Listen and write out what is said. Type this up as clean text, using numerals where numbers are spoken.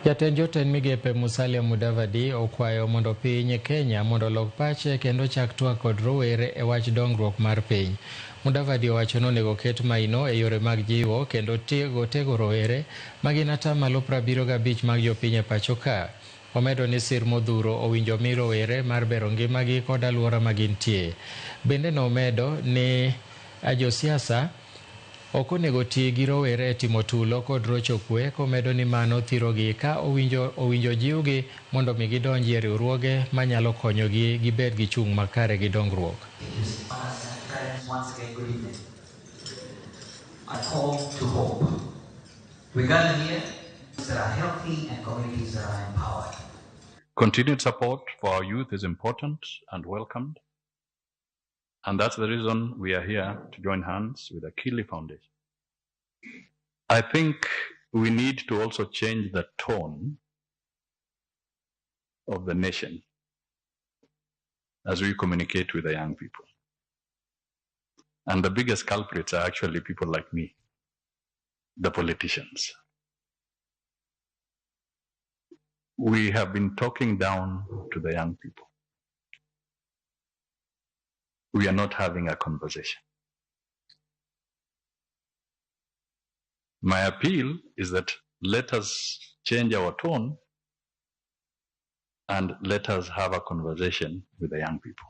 Jatend jotend migepe Musalia Mudavadi okwayo mondo piny Kenya mondo olok pache kendo chak twak kod rowere e wach dongruok mar piny. Mudavadi owacho ni onego ket maino e yore mag jiwo kendo tego rowere magin 75% mag jopiny e pacho ka. Omedo ni sir modhuro owinjo mi rowere mar bero ngimagi kod aluora magintie. Bende nomedo ni josiasa ok onego ti gi rowere e timo tulo kod rocho kwe, komedo ni mano thirogi ka owinjo jiwgi mondo mi gidonji e riwruoge manyalo konyogi gibed gi chung' makare gi dongruok. Once again, good evening. I call to hope. We gather here that are healthy and communities that are empowered. Continued support for our youth is important and welcomed. And that's the reason we are here to join hands with the Akili Foundation. I think we need to also change the tone of the nation as we communicate with the young people. And the biggest culprits are actually people like me, the politicians. We have been talking down to the young people. We are not having a conversation. My appeal is that let us change our tone and let us have a conversation with the young people.